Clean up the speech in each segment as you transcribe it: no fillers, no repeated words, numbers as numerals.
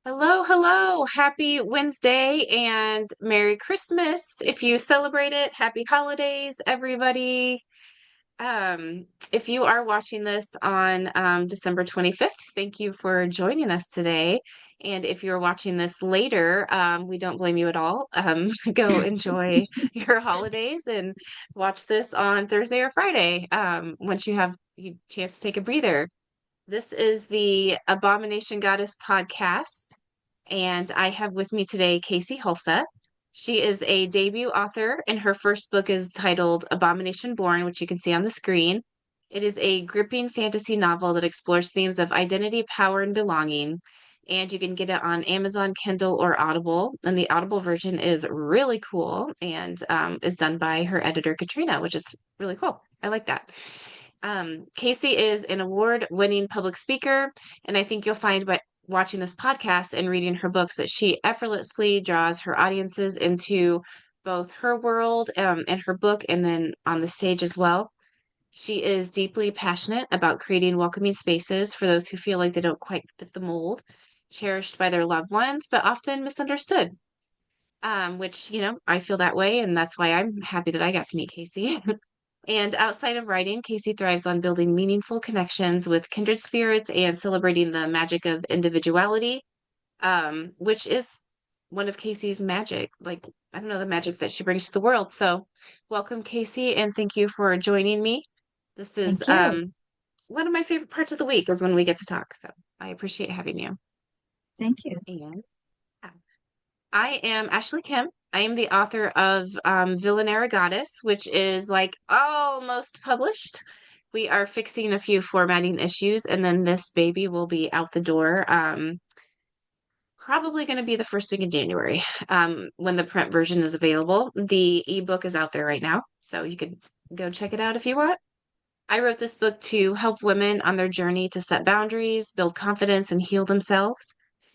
Hello, hello. Happy Wednesday and Merry Christmas. If you celebrate it, happy holidays, everybody. If you are watching this on December 25th, thank you for joining us today. And if you're watching this later, we don't blame you at all. Go enjoy your holidays and watch this on Thursday or Friday, once you have a chance to take a breather. This is the Abomination Goddess podcast, and I have with me today Casie Halseth. She is a debut author, and her first book is titled Abomination Born, which you can see on the screen. It is a gripping fantasy novel that explores themes of identity, power, and belonging. And you can get it on Amazon, Kindle, or Audible. And the Audible version is really cool and is done by her editor, Katrina, which is really cool. I like that. Casie is an award-winning public speaker, and I think you'll find by watching this podcast and reading her books that she effortlessly draws her audiences into both her world and her book, and then on the stage as well. She is deeply passionate about creating welcoming spaces for those who feel like they don't quite fit the mold, cherished by their loved ones, but often misunderstood. Which, I feel that way, and that's why I'm happy that I got to meet Casie. And outside of writing, Casie thrives on building meaningful connections with kindred spirits and celebrating the magic of individuality, which is one of Casie's magic. Like, I don't know, the magic that she brings to the world. So, welcome, Casie, and thank you for joining me. This is Thank you. one of my favorite parts of the week is when we get to talk. So, I appreciate having you. Thank you. And I am Ashley Kim. I am the author of Villanera Goddess, which is like almost published. We are fixing a few formatting issues, and then this baby will be out the door. Probably going to be the first week in January, when the print version is available. The ebook is out there right now, so you could go check it out if you want. I wrote this book to help women on their journey to set boundaries, build confidence, and heal themselves.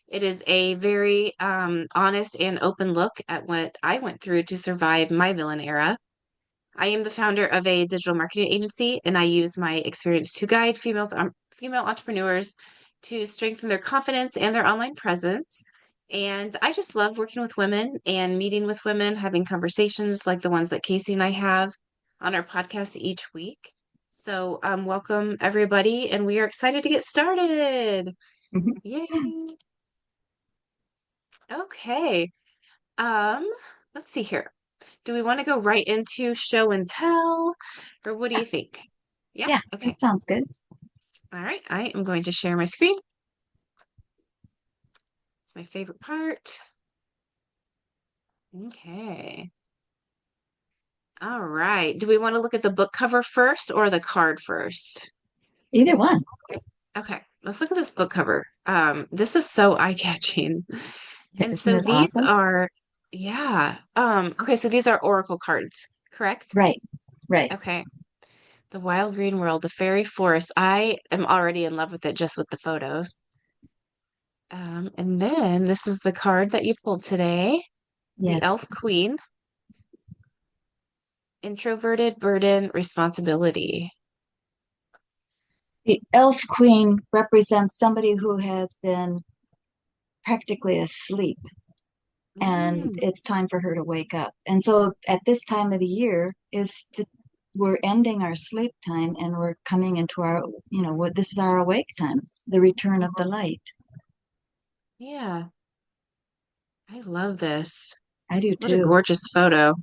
It is a very honest and open look at what I went through to survive my villain era. I am the founder of a digital marketing agency, and I use my experience to guide female entrepreneurs to strengthen their confidence and their online presence. And I just love working with women and meeting with women, having conversations like the ones that Casie and I have on our podcast each week. So, welcome everybody, and we are excited to get started. Mhm. Yay! Okay. Um, let's see here. Do we want to go right into show and tell, or what do Yeah, you think? Yeah, yeah, okay. that sounds good. All right, I am going to share my screen. It's my favorite part. Okay. All right. Do we want to look at the book cover first or the card first? Either one. Okay, let's look at this book cover. This is so eye-catching. And Isn't so it these awesome? are, yeah. Okay, so these are oracle cards, correct? Right, right. Okay. The Wild Green World, the Fairy Forest. I am already in love with it just with the photos. And then this is the card that you pulled today, the Yes. Elf Queen, Introverted Burden Responsibility. The Elf Queen represents somebody who has been practically asleep, and Mm, it's time for her to wake up. And so at this time of the year we're ending our sleep time and we're coming into our, what this is our awake time, the return of the light. yeah, I love this. I do What a too. gorgeous photo.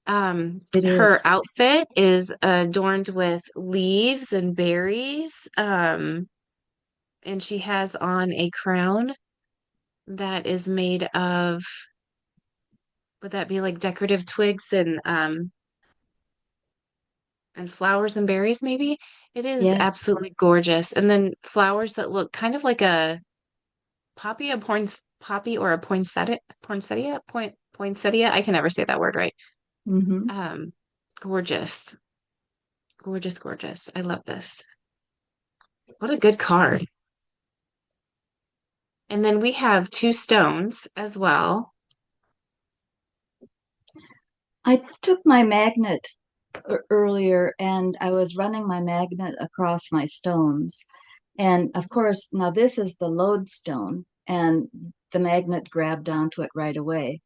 It Her is. outfit is adorned with leaves and berries. And she has on a crown that is made of, would that be like decorative twigs and flowers and berries, maybe? It is Yeah, absolutely gorgeous. And then flowers that look kind of like a poppy or a poinsettia. I can never say that word right. hmm. Um, Gorgeous, gorgeous, gorgeous. I love this. What a good card. And then we have two stones as well. I took my magnet earlier and I was running my magnet across my stones. And of course, now this is the lodestone. and the magnet grabbed onto it right away.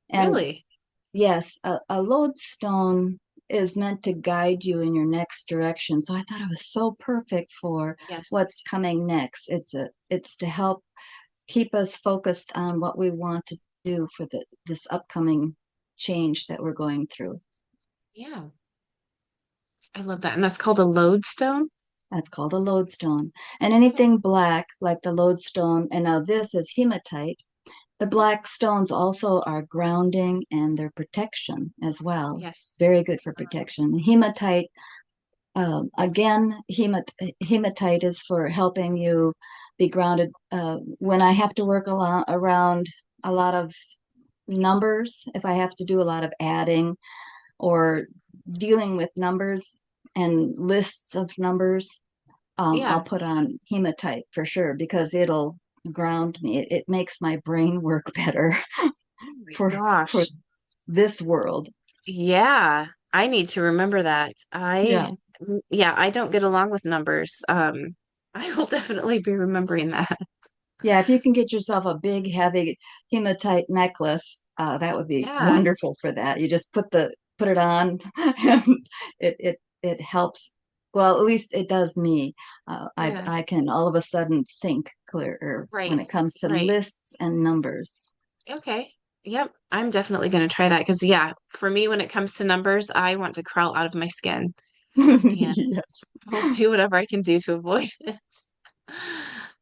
And Really? yes, a lodestone is meant to guide you in your next direction. So I thought it was so perfect for Yes. what's coming next. It's to help keep us focused on what we want to do for this upcoming change that we're going through. Yeah. I love that. And that's called a lodestone? That's called a lodestone. And Okay. anything black, like the lodestone, and now this is hematite. The Mhm. black stones also are grounding and they're protection as well. Yes. Very good for protection. Hematite, again, hematite is for helping you be grounded. When I have to work around a lot of numbers, if I have to do a lot of adding or dealing with numbers and lists of numbers, I'll Yeah. put on hematite for sure because it'll ground me. It makes my brain work better Oh my for gosh. this world. Yeah. I need to remember that. Yeah. Yeah, I don't get along with numbers. I will definitely be remembering that. Yeah, if you can get yourself a big, heavy hematite necklace, that would be Yeah. wonderful for that. You just put it on, and it helps. Well, at least it does me. Yeah. I can all of a sudden think clearer Right. when it comes to Right. lists and numbers. Okay. Yep. I'm definitely going to try that because, yeah, for me, when it comes to numbers, I want to crawl out of my skin and Yes. I'll do whatever I can do to avoid it.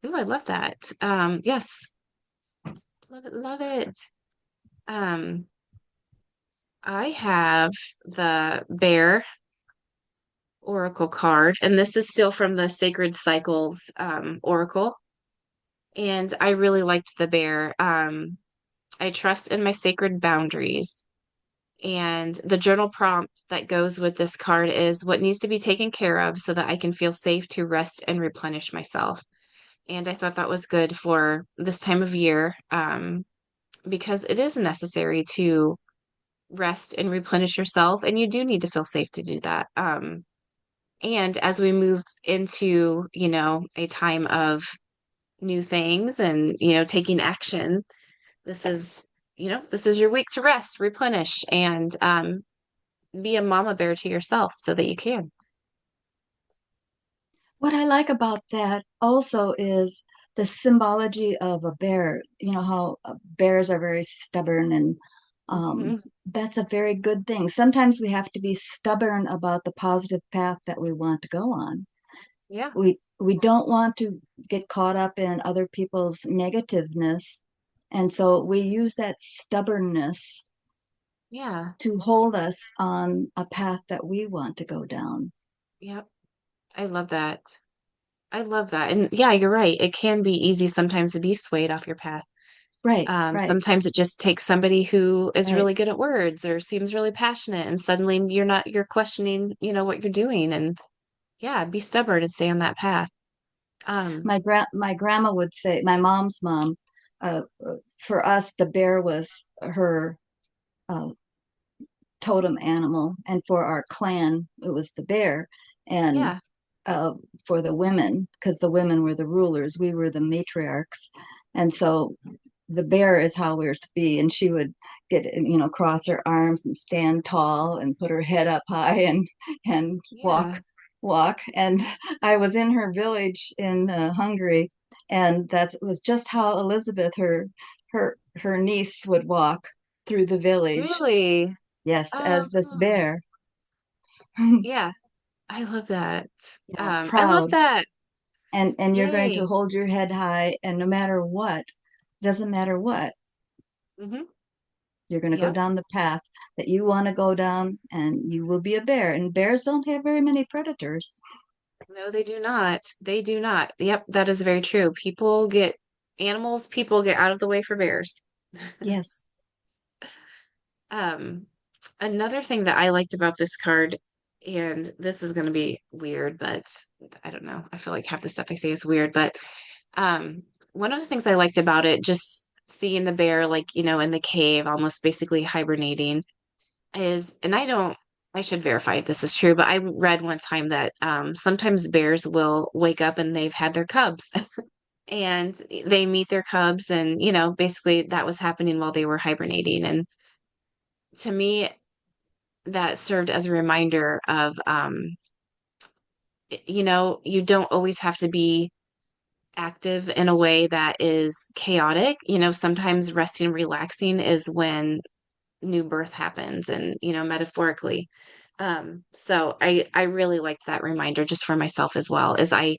Ooh, I love that. Yes. Love it. Love it. Um, I have the bear oracle card, and this is still from the Sacred Cycles oracle. And I really liked the bear. I trust in my sacred boundaries. And the journal prompt that goes with this card is what needs to be taken care of so that I can feel safe to rest and replenish myself. And I thought that was good for this time of year, because it is necessary to rest and replenish yourself. And you do need to feel safe to do that. And as we move into, a time of new things and, taking action, this is, this is your week to rest, replenish, and be a mama bear to yourself so that you can. What I like about that also is the symbology of a bear. You know how bears are very stubborn, and Mhm. that's a very good thing. Sometimes we have to be stubborn about the positive path that we want to go on. Yeah, We don't want to get caught up in other people's negativeness, and so we use that stubbornness yeah, to hold us on a path that we want to go down. yep. I love that. I love that. And yeah, you're right. It can be easy sometimes to be swayed off your path. Right, right, Sometimes it just takes somebody who is right. really good at words or seems really passionate, and suddenly you're questioning, what you're doing. And yeah, be stubborn and stay on that path. Um, My grandma would say, my mom's mom, for us, the bear was her uh, totem animal, and for our clan, it was the bear. And yeah, uh, for the women, because the women were the rulers, we were the matriarchs, and so the bear is how we're to be. And she would cross her arms and stand tall and put her head up high and yeah. walk. And I was in her village in Hungary, and that was just how Elizabeth, her niece, would walk through the village. Really? Yes, Oh, as this bear. yeah. I love that. Yeah, I love proud. that. And you're going to Yay. hold your head high, and no matter what, doesn't matter what, Hmm. you're going to go Yep. down the path that you want to go down, and you will be a bear. And bears don't have very many predators. No, they do not. They do not. Yep, that is very true. People get out of the way for bears. Yes. Um, Another thing that I liked about this card, and this is going to be weird, but I don't know. I feel like half the stuff I say is weird, but um, one of the things I liked about it, just seeing the bear, like, in the cave, almost basically hibernating, and I should verify if this is true, but I read one time that sometimes bears will wake up and they've had their cubs and they meet their cubs, and basically that was happening while they were hibernating. And to me, that served as a reminder of you don't always have to be active in a way that is chaotic. Sometimes resting and relaxing is when new birth happens, and metaphorically. So I really liked that reminder just for myself as well, as I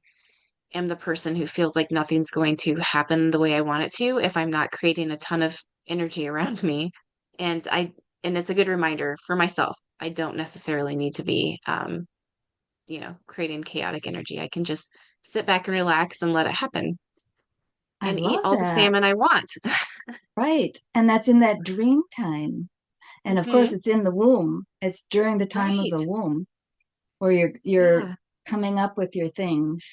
am the person who feels like nothing's going to happen the way I want it to if I'm not creating a ton of energy around me. And it's a good reminder for myself. I don't necessarily need to be creating chaotic energy. I can just sit back and relax and let it happen I and eat love all the that. salmon I want. Right. And that's in that dream time. And of course, Hmm. it's in the womb. It's during the time of Right. the womb where you're Yeah. coming up with your things.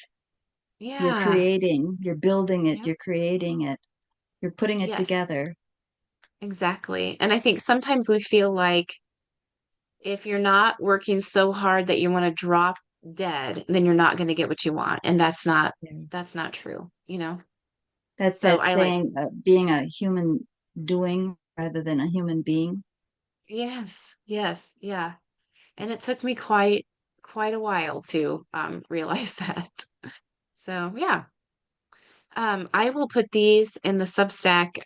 You're Yeah. creating, you're building it, Yep. you're creating it, you're putting it Yes, together. exactly. And I think sometimes we feel like if you're not working so hard that you want to drop dead, then you're not going to get what you want. And Yeah. that's not true. That's So that I like, saying, being a human doing rather than a human being. yes, yes, yeah. And it took me quite a while to realize that. So yeah. I will put these in the Substack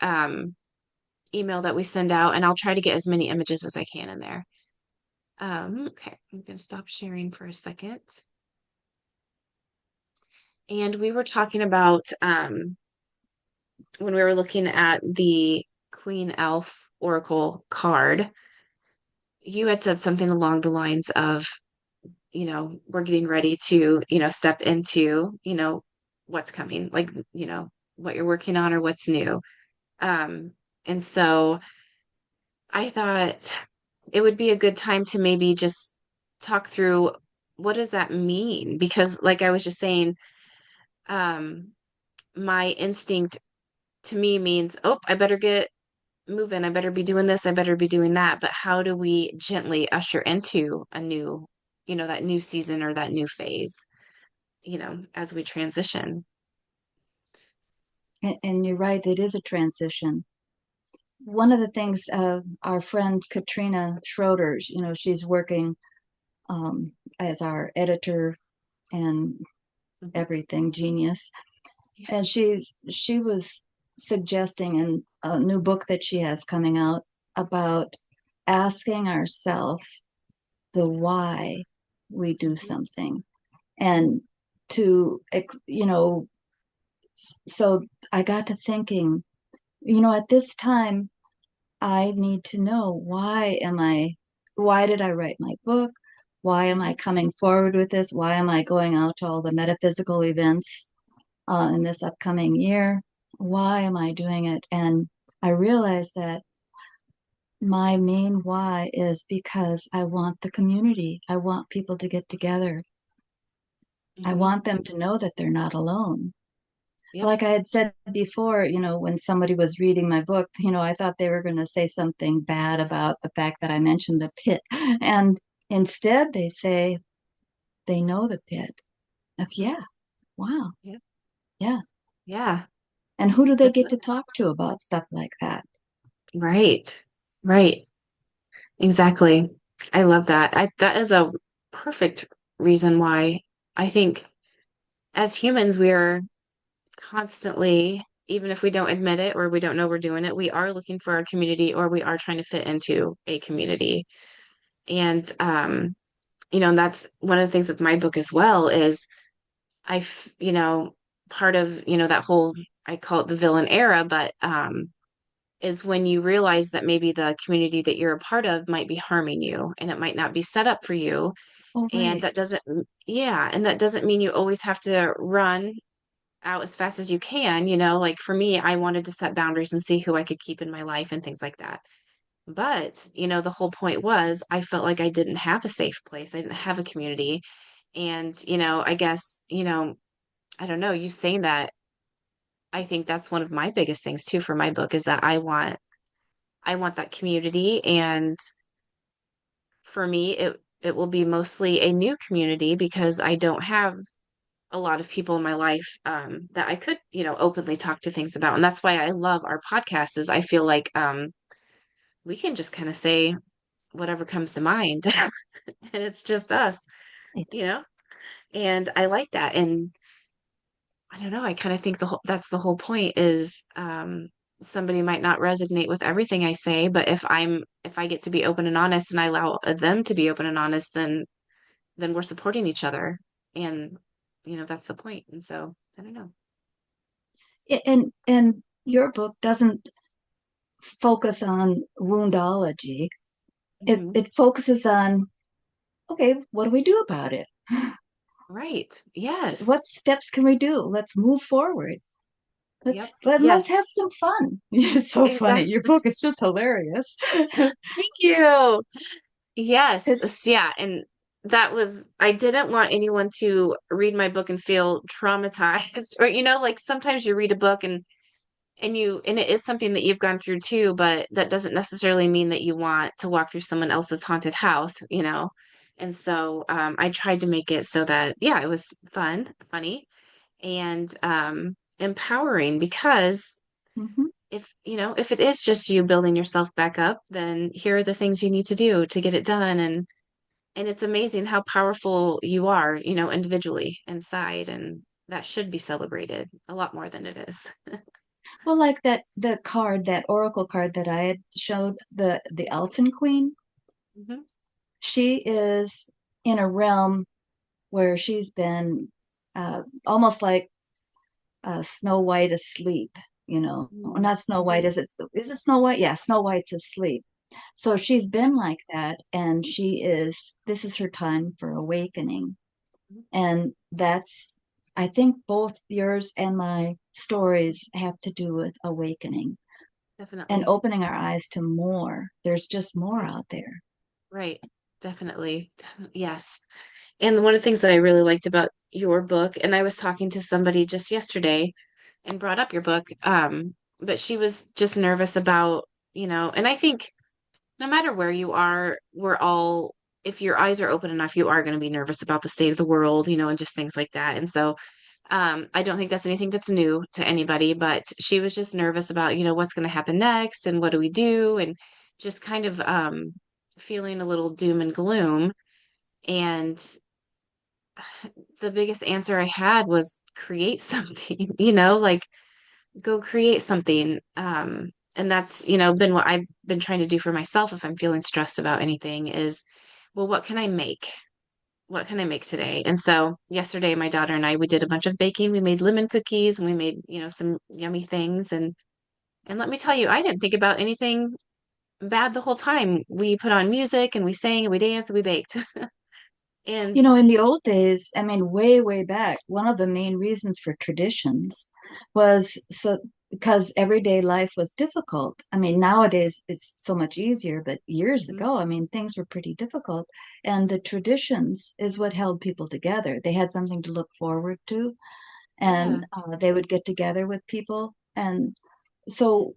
email that we send out, and I'll try to get as many images as I can in there. Okay, I'm gonna stop sharing for a second. And we were talking about when we were looking at the Queen Elf Oracle card, you had said something along the lines of, we're getting ready to, step into, what's coming, like, what you're working on or what's new. Um, and so I thought it would be a good time to maybe just talk through what does that mean? Because like I was just saying, um, my instinct to me means, oh, I better get moving. I better be doing this. I better be doing that. But how do we gently usher into a new, that new season or that new phase, as we transition? And you're right, it is a transition. One of the things our friend Katrina Schroeder's, she's working as our editor and Mhm. everything genius. And Yes. she was suggesting in a new book that she has coming out about asking ourselves the why we do Mhm. something and to so I got to thinking, at this time I need to know why did I write my book? Why am I Mhm. coming forward with this? Why am I going out to all the metaphysical events in this upcoming year? Why am I doing it? And I realized that my main why is because I want the community. I want people to get together. I Mhm. want them to know that they're not alone. Yep. Like I had said before, when somebody was reading my book, I thought they were going to say something bad about the fact that I mentioned the pit. And instead, they say they know the pit. Like, yeah, wow, Yep. yeah. Yeah. And who do they That's get to talk to about stuff like that? right. Right. Exactly. I love that. That is a perfect reason why I think as humans, we're constantly, even if we don't admit it or we don't know we're doing it, we are looking for a community or we are trying to fit into a community. And and that's one of the things with my book as well is part of, that whole, I call it the villain era, but is when you realize that maybe the community that you're a part of might be harming you and it might not be set up for you. Oh, And right. that doesn't, yeah, and that doesn't mean you always have to run out as fast as you can. Like for me, I wanted to set boundaries and see who I could keep in my life and things like that. But, the whole point was I felt like I didn't have a safe place. I didn't have a community. And, I guess, I don't know, you saying that, I think that's one of my biggest things too for my book is that I want that community. And for me, it will be mostly a new community because I don't have a lot of people in my life that I could, openly talk to things about. And that's why I love our podcast is I feel like we can just kind of say whatever comes to mind and it's just us, Right. you know? And I like that. And I don't know, I kind of think that's the whole point is somebody might not resonate with everything I say, but if I get to be open and honest and I allow them to be open and honest, then we're supporting each other. And that's the point. And so I don't know. And your book doesn't focus on woundology. It Hmm. it focuses on, okay, what do we do about it? Right. Yes. What steps can we do? Let's move forward. Yep. Let's have Yes. some fun. You're so funny. Your Exactly. book is just hilarious. Thank you. Yes. It's Yeah. And I didn't want anyone to read my book and feel traumatized. Or, like sometimes you read a book and it is something that you've gone through too, but that doesn't necessarily mean that you want to walk through someone else's haunted house. And so I tried to make it so that, yeah, it was fun, funny, and empowering because mhm. if it is just you building yourself back up, then here are the things you need to do to get it done. And it's amazing how powerful you are, individually inside, and that should be celebrated a lot more than it is. Well, like that oracle card that I had showed, the Elfin Queen, Hmm. she is in a realm where she's been almost like Snow White asleep, Mm-hmm. not Snow White, is it Snow White? Yeah, Snow White's asleep. So she's been like that, and this is her time for awakening. And I think both yours and my stories have to do with awakening and Definitely. opening our eyes to more. There's just more Right. out there. Right. Definitely. Yes. And one of the things that I really liked about your book, and I was talking to somebody just yesterday and brought up your book, but she was just nervous about, and I think no matter where you are, if your eyes are open enough, you are going to be nervous about the state of the world, and just things like that. And so, I don't think that's anything that's new to anybody, but she was just nervous about, what's going to happen next and what do we do? And just kind of, feeling a little doom and gloom. And the biggest answer I had was create something, like go create something. And that's, been what I've been trying to do for myself if I'm feeling stressed about anything is, well, what can I make? What can I make today? And so yesterday, my daughter and I, we did a bunch of baking. We made lemon cookies and we made, some yummy things. And let me tell you, I didn't think about anything bad the whole time. We put on music and we sang and we danced and we baked. And In the old days, I mean, way, way back, one of the main reasons for traditions was so because everyday life was difficult. I mean, nowadays it's so much easier, but years mhm, ago, I mean, things were pretty difficult. And the traditions is what held people together. They had something to look forward to, yeah, and they would get together with people. And so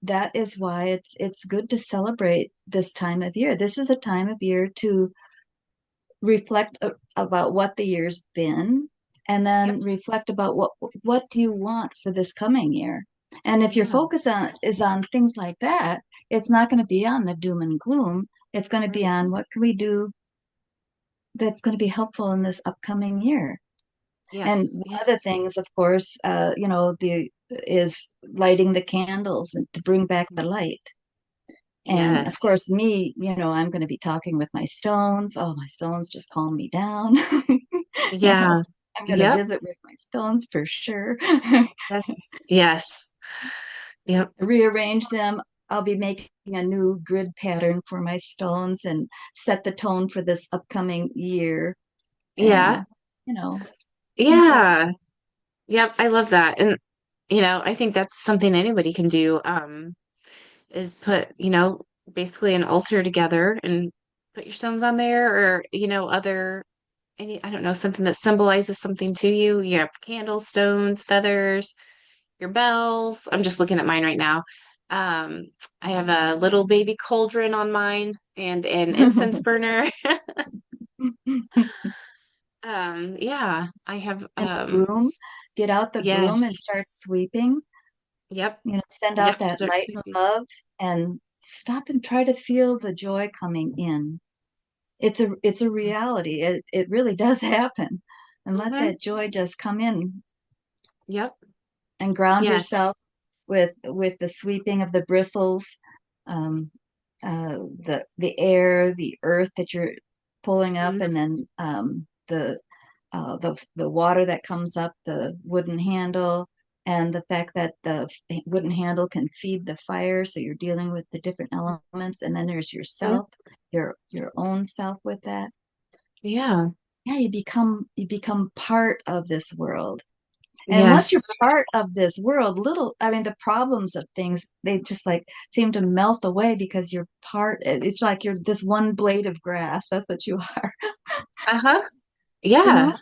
that is why it's good to celebrate this time of year. This is a time of year to reflect about what the year's been, and yep, then reflect about what do you want for this coming year. And if your yeah, focus is on things like that, it's not going to be on the doom and gloom. It's going to be right. on what can we do that's going to be helpful in this upcoming year. And Yes, one of the yes, things, of course, the is lighting the candles and to bring back the mhm, light. And of yes, course, me, I'm going to be talking with my stones. Oh, my stones just calm me down. you know, yeah, I'm going to yep, visit with my stones for sure. yes, yes, yep, Rearrange them. I'll be making a new grid pattern for my stones and set the tone for this upcoming year. yeah, And, you know, things like yeah, yep. I love that. And, I think that's something anybody can do, is put, basically an altar together and put your stones on there or, I don't know, something that symbolizes something to you. You have candles, stones, feathers, your bells. I'm just looking at mine right now. Um, I have a little baby cauldron on mine and an incense that. burner. Yeah, I have And the broom, get out the broom and yes. start sweeping. Yep. Send out Yep, that start light and sweeping. love and stop and try to feel the joy coming in. It's a reality. It really does happen. And let Mm-hmm. that joy just come in Yep. and ground Yes. yourself with the sweeping of the bristles, um, the air, the earth that you're pulling up, Mhm. and then the water that comes up, the wooden handle, and the fact that the wooden handle can feed the fire, so you're dealing with the different elements, and then there's yourself, your own self with that. Yeah. Yeah, you become part of this world. And once you're Yes. part of this world, I mean, the problems of things, they just like seem to melt away because you're it's like you're this one blade of grass. That's what you are, Uh-huh. you know? Yeah.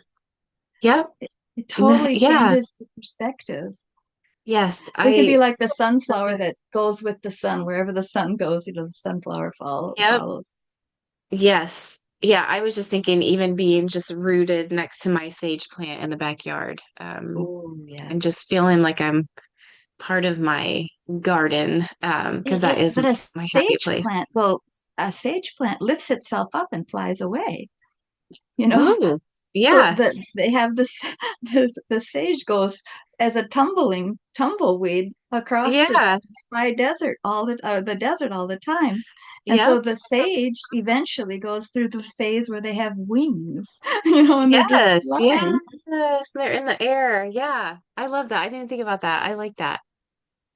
Yep. It totally Yeah. changes the perspective. Yes. We can I be like the sunflower that goes with the sun. Wherever the sun goes, the sunflower yep. follows. Yes. Yeah, I was just thinking even being just rooted next to my sage plant in the backyard, Oh, yeah. and just feeling like I'm part of my garden, because that is But my happy place. a sage plant lifts itself up and flies away. You know, Ooh. so Yeah. they have this the sage goes as a tumbleweed across the Yeah. high desert the desert all the time. And so Yep. the sage eventually goes through the phase where they have wings, and they're just Yes. flying. Yes. They're in the air. Yeah. I love that. I didn't think about that. I like that.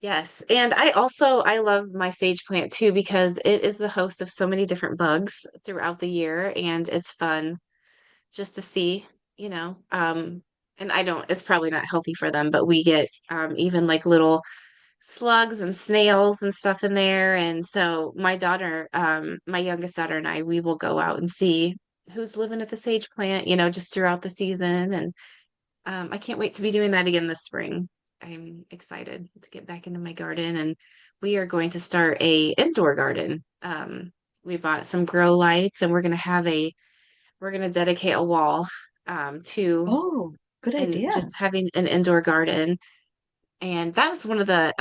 Yes. And I love my sage plant too because it is the host of so many different bugs throughout the year and it's fun just to see, you know. And I don't it's probably not healthy for them, but we get even like little slugs and snails and stuff in there. And so my daughter, my youngest daughter and I, we will go out and see who's living at the sage plant, just throughout the season. And I can't wait to be doing that again this spring. I'm excited to get back into my garden, and we are going to start a indoor garden. We bought some grow lights, and we're gonna dedicate a wall to Oh, good and idea. just having an indoor garden. And that was one of the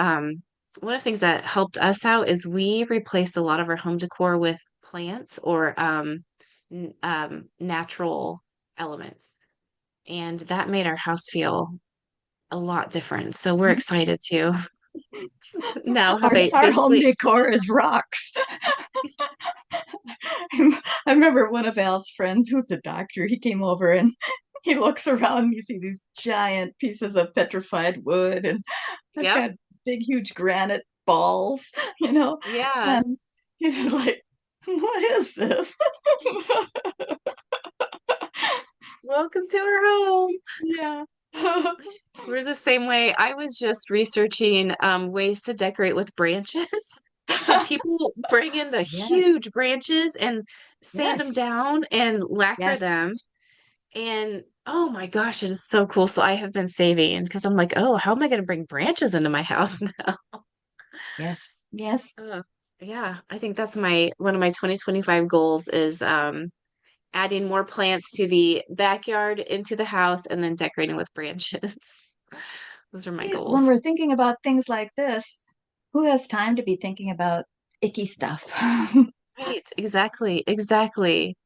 things that helped us out is we replaced a lot of our home decor with plants or natural elements, and that made our house feel a lot different. So we're excited to now Our have a our home basically, decor is rocks. I remember one of Al's friends who's a doctor, he came over and he looks around and you see these giant pieces of petrified wood, and I've yep, got big, huge granite balls, yeah. and he's like, what is this? Welcome to our home. Yeah. We're the same way. I was just researching ways to decorate with branches. So people bring in the Yes, huge branches and sand them yes, down and lacquer yes, them. And oh my gosh, it is so cool. So I have been saving because I'm like, oh, how am I going to bring branches into my house now? yes, yes. Uh, yeah, I think that's my one of my 2025 goals is adding more plants to the backyard into the house and then decorating with branches. Those are my When goals. we're thinking about things like this, who has time to be thinking about icky stuff? Right, exactly, exactly.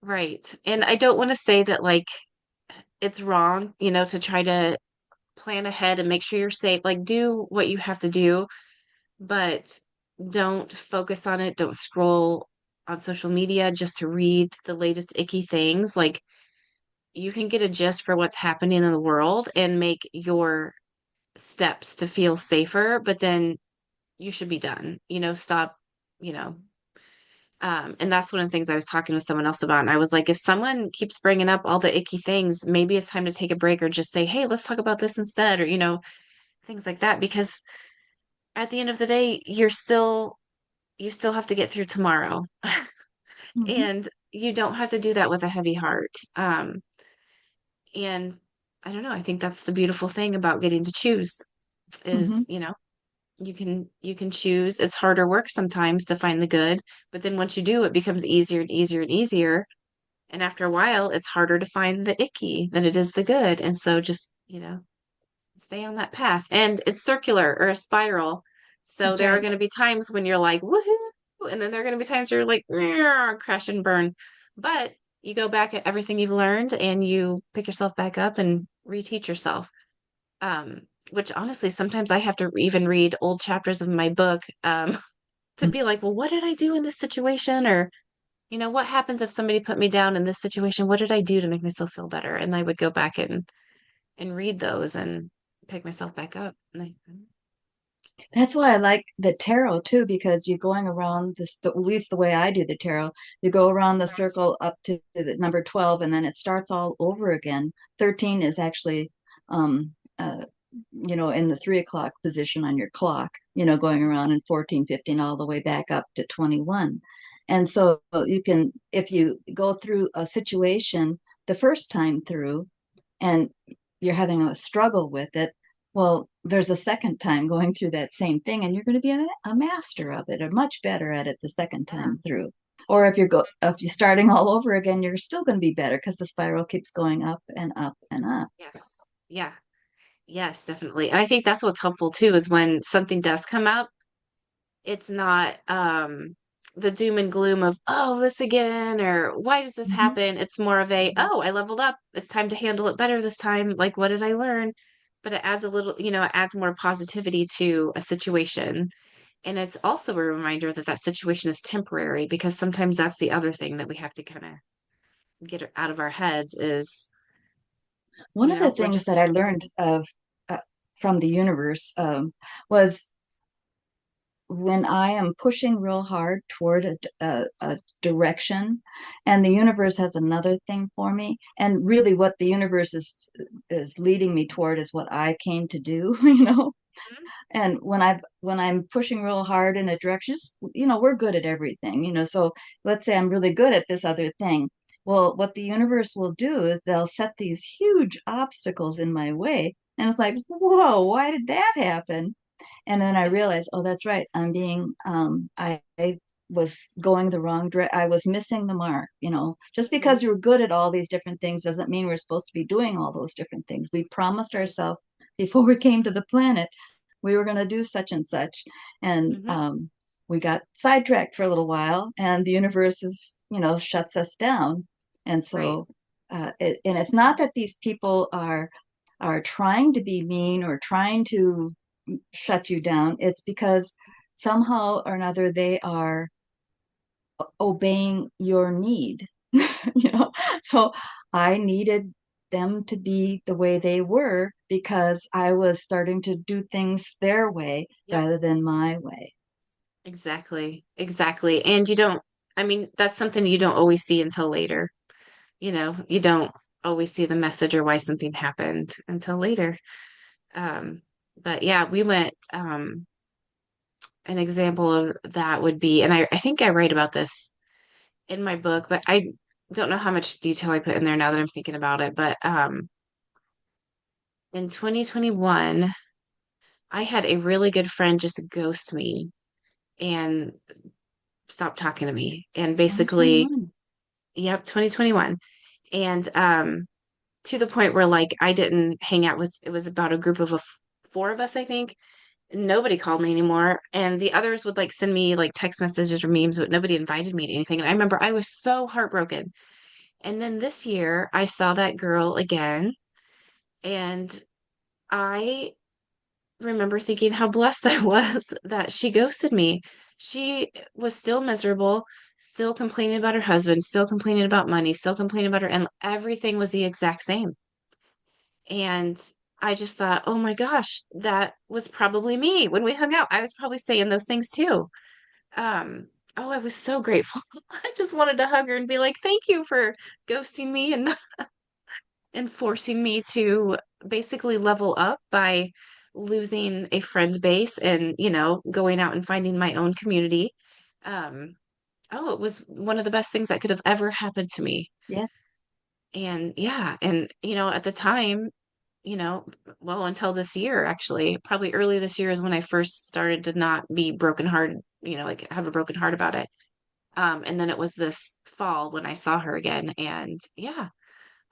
Right. And I don't want to say that like it's wrong, to try to plan ahead and make sure you're safe. Like do what you have to do, but don't focus on it. Don't scroll on social media just to read the latest icky things. Like you can get a gist for what's happening in the world and make your steps to feel safer, but then you should be done. Stop, you know. And that's one of the things I was talking with someone else about. And I was like, if someone keeps bringing up all the icky things, maybe it's time to take a break or just say, hey, let's talk about this instead, or, things like that. Because at the end of the day, you still have to get through tomorrow. Mhm, And you don't have to do that with a heavy heart. And I don't know, I think that's the beautiful thing about getting to choose mhm, is, you can choose. It's harder work sometimes to find the good, but then once you do, it becomes easier and easier and easier. And after a while, it's harder to find the icky than it is the good. And so just, stay on that path. And it's circular or a spiral. So That's there are right. going to be times when you're like, woohoo. And then there are going to be times you're like, crash and burn. But you go back at everything you've learned and you pick yourself back up and reteach yourself. Um, which honestly, sometimes I have to even read old chapters of my book, to be like, well, what did I do in this situation? Or, what happens if somebody put me down in this situation? What did I do to make myself feel better? And I would go back and read those and pick myself back up. That's why I like the tarot too, because you're going around this, at least the way I do the tarot, you go around the circle up to the number 12, and then it starts all over again. 13 is actually, um, in the 3 o'clock position on your clock, going around, and 14, 15, all the way back up to 21. And so you can, if you go through a situation the first time through, and you're having a struggle with it, well, there's a second time going through that same thing, and you're going to be a master of it, or much better at it the second Yeah. time through. Or if you're starting all over again, you're still going to be better because the spiral keeps going up and up and up. Yes. Yeah. Yes, definitely. And I think that's what's helpful too is when something does come up, it's not the doom and gloom of, oh, this again, or why does this Mhm. happen? It's more of a, oh, I leveled up. It's time to handle it better this time. Like, what did I learn? But it adds a little, it adds more positivity to a situation. And it's also a reminder that that situation is temporary because sometimes that's the other thing that we have to kind of get out of our heads is, One of the we're things that just, I learned uh, from the universe was when I am pushing real hard toward a direction, and the universe has another thing for me, and really what the universe is leading me toward is what I came to do, Mhm. And when I'm pushing real hard in a direction, we're good at everything, So let's say I'm really good at this other thing. Well, what the universe will do is they'll set these huge obstacles in my way, and it's like, whoa, why did that happen? And then I Yeah. realized, oh, that's right. I was going the wrong direction. I was missing the mark. Just Mhm. because you're good at all these different things doesn't mean we're supposed to be doing all those different things. We promised ourselves before we came to the planet we were going to do such and such, and Mhm. we got sidetracked for a little while, and the universe shuts us down, and Right. so and it's not that these people are trying to be mean or trying to shut you down. It's because somehow or another they are obeying your need. you know so I needed them to be the way they were because I was starting to do things their way Yep. rather than my way. Exactly. Exactly. And I mean, that's something you don't always see until later. You don't always see the message or why something happened until later. Um, but yeah, we went, an example of that would be, and I think I write about this in my book, but I don't know how much detail I put in there now that I'm thinking about it. But in 2021, I had a really good friend just ghost me and stop talking to me. And basically, 2021. yep, 2021. And to the point where like I didn't hang out with, it was about a group of four of us, I think. Nobody called me anymore. And the others would like send me like text messages or memes, but nobody invited me to anything. And I remember I was so heartbroken. And then this year I saw that girl again. And I remember thinking how blessed I was that she ghosted me. She was still miserable, still complaining about her husband, still complaining about money, still complaining about her, and everything was the exact same. And I just thought, oh my gosh, that was probably me. When we hung out, I was probably saying those things too. Oh, I was so grateful. I just wanted to hug her and be like, thank you for ghosting me and forcing me to basically level up by losing a friend base and, going out and finding my own community. Um, oh, it was one of the best things that could have ever happened to me. Yes. And yeah, and at the time, you know, well, until this year, actually, probably early this year is when I first started to not be broken heart, like have a broken heart about it. And then it was this fall when I saw her again. And yeah,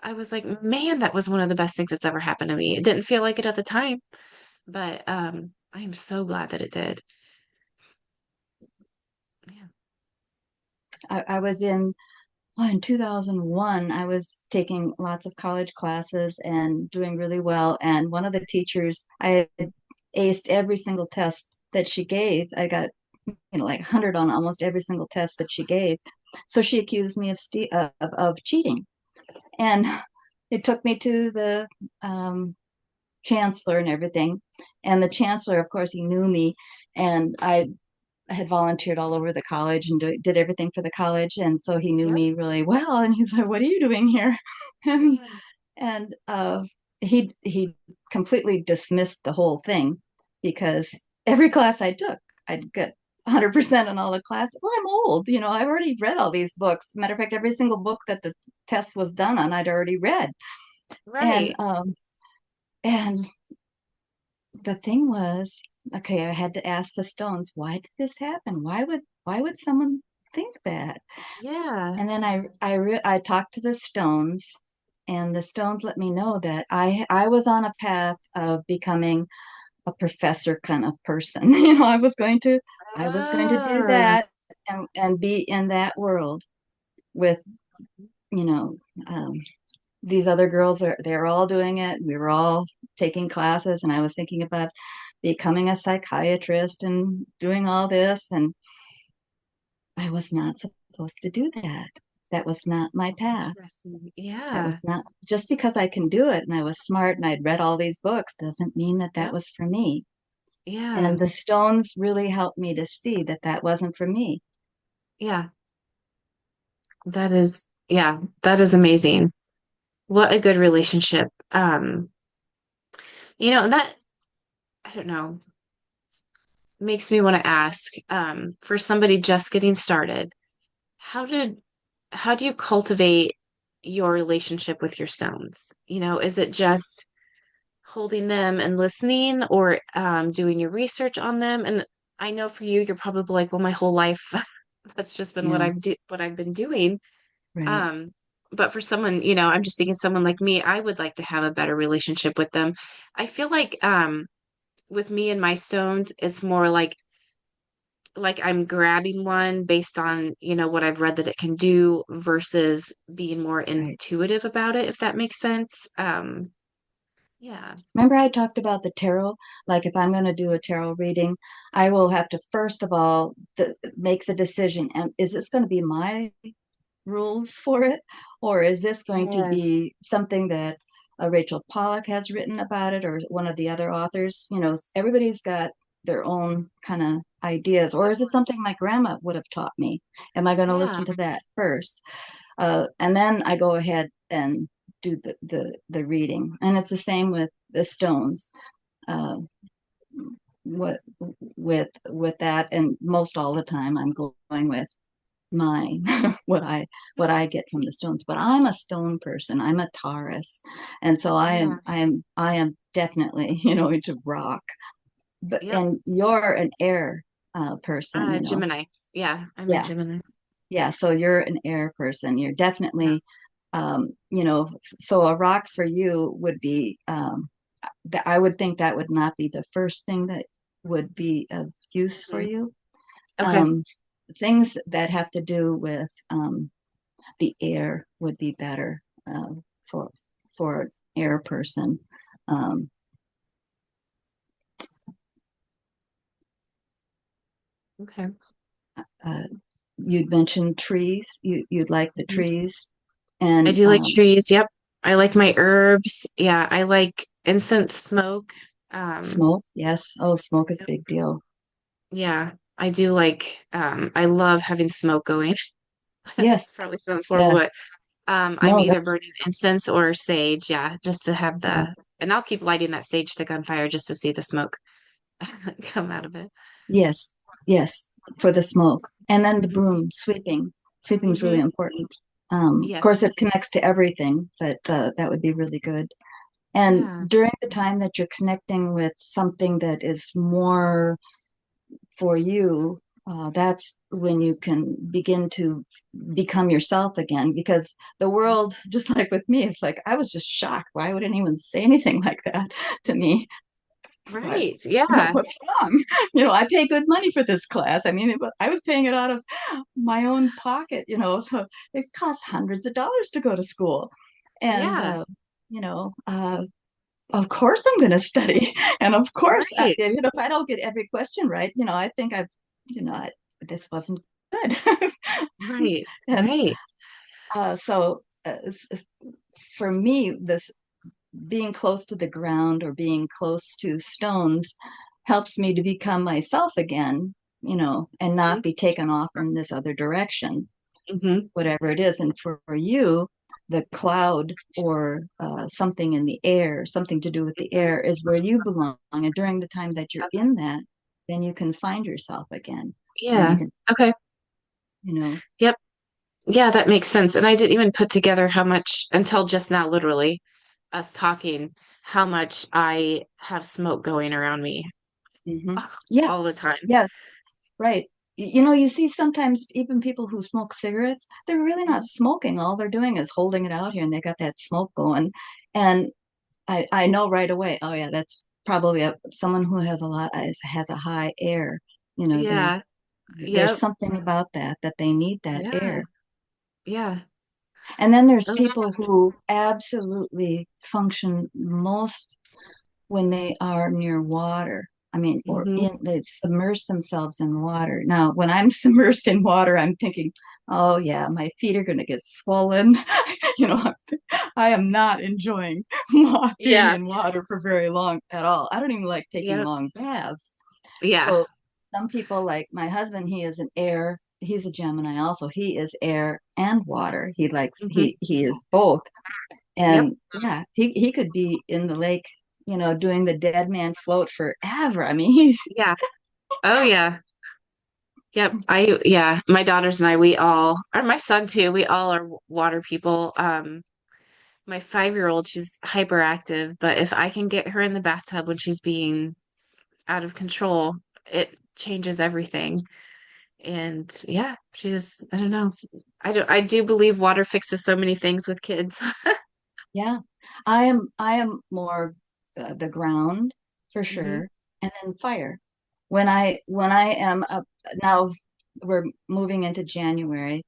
I was like, man, that was one of the best things that's ever happened to me. It didn't feel like it at the time, but I am so glad that it did. Yeah. I was in 2001, I was taking lots of college classes and doing really well. And one of the teachers, I had aced every single test that she gave. I got, like 100 on almost every single test that she gave. So she accused me of cheating. And it took me to the chancellor and everything. And the chancellor, of course, he knew me. And I had volunteered all over the college and did everything for the college. And so he knew Yep. me really well. And he's like, "What are you doing here?" And, Yeah. and he completely dismissed the whole thing because every class I took, I'd get 100% on all the classes. Well, I'm old, I've already read all these books. Matter of fact, every single book that the test was done on, I'd already read. And Right. and the thing was, okay, I had to ask the stones, why did this happen? Why would someone think that? Yeah. And then I talked to the stones, and the stones let me know that I was on a path of becoming a professor kind of person. I was going to do Ah, that and be in that world with, you know, um, these other girls they're all doing it. We were all taking classes, and I was thinking about becoming a psychiatrist and doing all this, and I was not supposed to do that. That was not my path. interesting. That was Yeah. not just because I can do it and I was smart and I'd read all these books doesn't mean that that Yep. was for me. Yeah. And the stones really helped me to see that that wasn't for me. Yeah. Yeah, that is amazing. What a good relationship. That I don't know, makes me want to ask, for somebody just getting started, how did how do you cultivate your relationship with your stones? Is it just holding them and listening or doing your research on them? And I know for you, you're probably like, well, my whole life that's just been Yeah, what I've been doing. right. Um, but for someone, I'm just thinking someone like me, I would like to have a better relationship with them. I feel like with me and my stones, it's more like I'm grabbing one based on, what I've read that it can do versus being more Right. intuitive about it, if that makes sense. Yeah. Remember I talked about the tarot? Like if I'm going to do a tarot reading, I will have to first of all make the decision. And is this going to be my rules for it? Or is this going to Yes. be something that Rachel Pollack has written about it or one of the other authors? Everybody's got their own kind of ideas. Or Yep. is it something my grandma would have taught me? Am I going to Yeah. listen to that first? And then I go ahead and do the reading. And it's the same with the stones. Uh, what with that, and most all the time I'm going with mine, what I get from the stones. But I'm a stone person. I'm a Taurus, and so I Yeah. am I am I am definitely into rock. But Yep. and you're an air person. Gemini. Yeah, I'm a Yeah, Gemini. yeah. So you're an air person. You're Yeah. definitely so a rock for you would be that I would think that would not be the first thing that would be of use for Mhm. you. Okay. Um, Things that have to do with the air would be better for an air person. Um, Okay. uh, you'd mentioned trees. You'd like the Mhm. trees I and do like trees. Yep. I like my herbs. Yeah, I like incense smoke. Um, smoke. Yes. Oh, smoke is a yep. big deal. Yeah, I do like I love having smoke going. Yes. Probably sounds horrible, Yeah. but I'm No, either that's burning incense or sage, yeah, just to have yeah. and I'll keep lighting that sage stick on fire just to see the smoke come out of it. Yes. Yes. For the smoke. And then the Hmm. broom, sweeping. Sweeping is really Hmm. important. Of Yes. course, it connects to everything, but that would be really good. And Yeah. during the time that you're connecting with something that is more for you, that's when you can begin to become yourself again. Because the world, just like with me, it's like I was just shocked. Why would anyone say anything like that to me? What, Right. Yeah. what's wrong? I pay good money for this class. I mean, I was paying it out of my own pocket, so it costs hundreds of dollars to go to school. And, Yeah. you know, of course I'm going to study. And of course, Right. if I don't get every question right, I think this wasn't good. Right. And Right. so for me, this being close to the ground or being close to stones helps me to become myself again, and not be taken off in this other direction, Mm-hmm. whatever it is. And for you, the cloud or something in the air, something to do with the Hmm. air, is where you belong. And during the time that you're in that, then you can find yourself again. And you Yeah. can, Okay. you know, Yep. Yeah, that makes sense. And I didn't even put together how much until just now, literally, us talking, how much I have smoke going around me mhm. Yeah, all the time. yeah, right. You see sometimes even people who smoke cigarettes, they're really not smoking. All they're doing is holding it out here and they got that smoke going. And I know right away, oh yeah, that's probably someone who has a high air. Yeah. There's Yep. something about that they need that Yeah. air. Yeah. And then there's Oh, people who absolutely function most when they are near water. I mean, hmm. they've submersed themselves in water. Now, when I'm submersed in water, I'm thinking, oh yeah, my feet are going to get swollen. You know, I am not enjoying being Yeah. in water for very long at all. I don't even like taking Yep. long baths. Yeah. So some people, like my husband, he's a Gemini also. He is air and water. Hmm. He is both. Yep. And yeah, he could be in the lake, doing the dead man float forever. I mean, he's Yeah. Oh, yeah. Yep. Yeah, my daughters and I, we all, or my son too, we all are water people. My 5-year-old, she's hyperactive, but if I can get her in the bathtub when she's being out of control, it changes everything. And yeah, she just, I don't know. I do believe water fixes so many things with kids. yeah. I am more the ground for Hmm. sure, and then fire. When I am up now, we're moving into January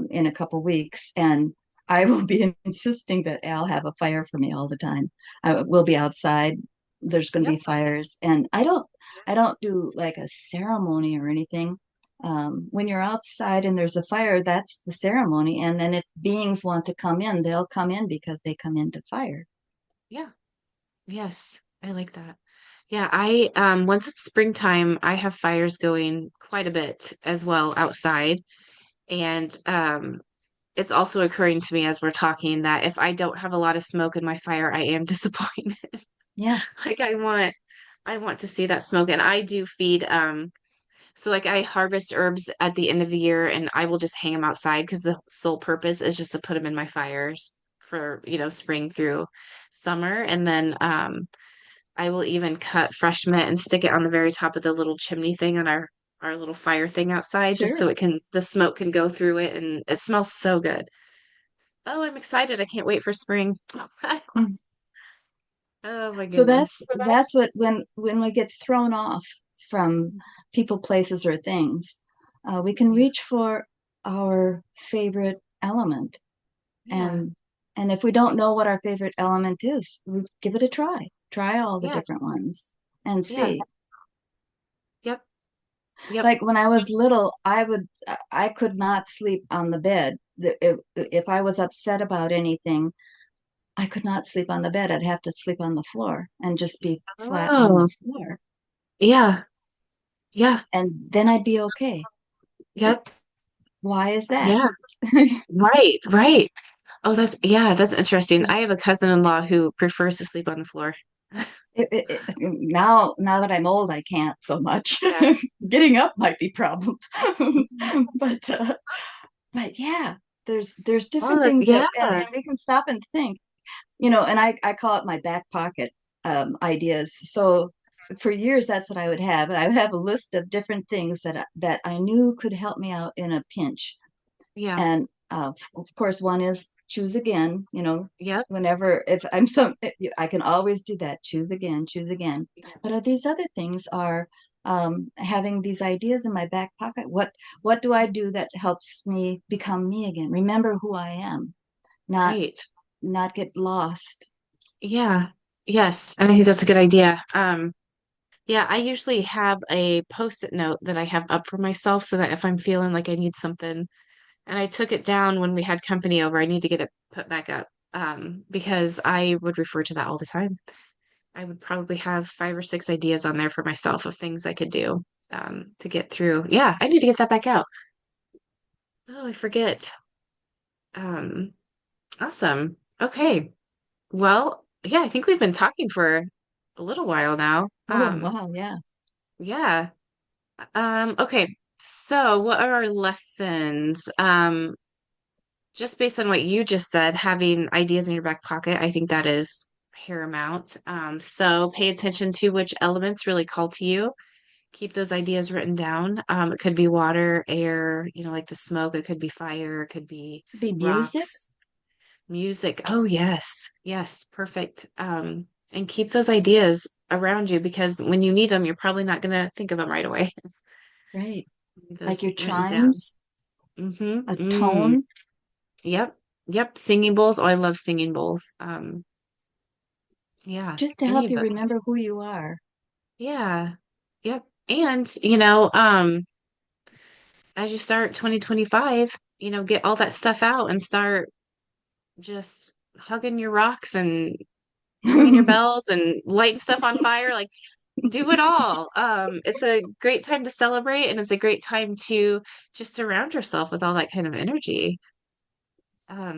in a couple weeks, and I will be insisting that Al have a fire for me all the time. I will be outside. There's going to Yep. be fires, and I don't do like a ceremony or anything. When you're outside and there's a fire, that's the ceremony. And then if beings want to come in, they'll come in because they come into fire. Yeah. Yes. I like that. Yeah, once it's springtime, I have fires going quite a bit as well outside. And it's also occurring to me as we're talking that if I don't have a lot of smoke in my fire, I am disappointed. Yeah, Like I want to see that smoke. And I do feed so like I harvest herbs at the end of the year and I will just hang them outside because the sole purpose is just to put them in my fires for, spring through summer. And then I will even cut fresh mint and stick it on the very top of the little chimney thing on our little fire thing outside just sure. so the smoke can go through it and it smells so good. Oh, I'm excited. I can't wait for spring. Mm. Oh my So goodness. that's what when we get thrown off from people, places, or things, we can Yeah. reach for our favorite element. Yeah. And if we don't know what our favorite element is, we give it a try. Try all the Yeah. different ones and Yeah. see. Yep. Yep. Like when I was little, I could not sleep on the bed. If I was upset about anything, I could not sleep on the bed. I'd have to sleep on the floor and just be flat on the Oh, floor. yeah. Yeah. And then I'd be okay. Yep. Why is that? Yeah. Right. Right. Oh, that's interesting. I have a cousin-in-law who prefers to sleep on the floor. Now that I'm old, I can't so much. Yeah. Getting up might be problem. but uh, but yeah, there's Oh, different that's things yeah. and we can stop and think, and I call it my back pocket ideas. So for years, that's what I would have. I would have a list of different things that I knew could help me out in a pinch. Yeah. And of course, one is choose again. Yep. Whenever if I'm some, I can always do that. Choose again, choose again. But Yes. these other things are having these ideas in my back pocket. What do I do that helps me become me again? Remember who I am, not Right. not get lost. Yeah. Yes. And I think that's a good idea. Yeah, I usually have a post-it note that I have up for myself so that if I'm feeling like I need something, and I took it down when we had company over, I need to get it put back up. Because I would refer to that all the time. I would probably have 5 or 6 ideas on there for myself of things I could do to get through. Yeah, I need to get that back out. Oh, I forget. Um, awesome. Okay. Well, yeah, I think we've been talking for a little while now. Oh, wow, yeah. Yeah. Okay. So what are our lessons? Just based on what you just said, having ideas in your back pocket, I think that is paramount. So pay attention to which elements really call to you. Keep those ideas written down. It could be water, air, like the smoke. It could be fire. It could be Be music, rocks, music. Oh, yes. Yes. Perfect. And keep those ideas around you because when you need them, you're probably not going to think of them right away. right? Need Like those your written down. chimes, a Mm-hmm. tone. Yep. Yep. Singing bowls. Oh, I love singing bowls. Yeah, Just to any help of you those. remember who you are. Yeah. Yep. And, as you start 2025, get all that stuff out and start just hugging your rocks and ringing your bells and lighting stuff on fire. Like, do it all. It's a great time to celebrate and it's a great time to just surround yourself with all that kind of energy.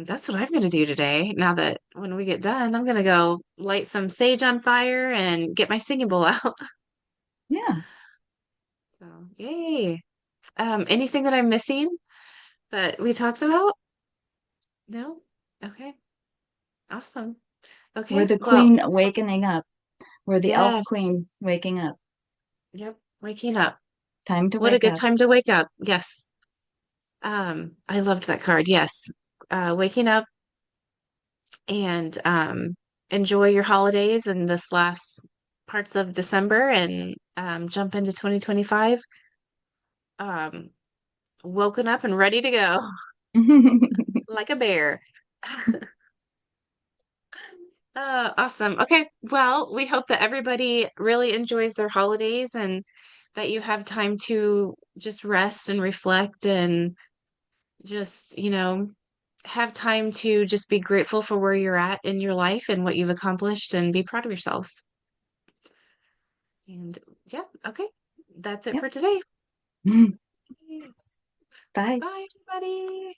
That's what I'm going to do today. Now that when we get done, I'm going to go light some sage on fire and get my singing bowl out. Yeah. So, yay. Anything that I'm missing that we talked about? No? Okay. Awesome. We're Okay. the Well, queen awakening up. We're the elf yes. queen waking up. Yep. Waking up. Time to What a wake good up. time to wake up. Yes. I loved that card. Yes. Waking up and enjoy your holidays and this last parts of December and jump into 2025. Um, woken up and ready to go like a bear. Awesome. Okay. Well, we hope that everybody really enjoys their holidays and that you have time to just rest and reflect and just, have time to just be grateful for where you're at in your life and what you've accomplished and be proud of yourselves. And yeah, okay. That's it Yep. for today. Bye. Bye, everybody.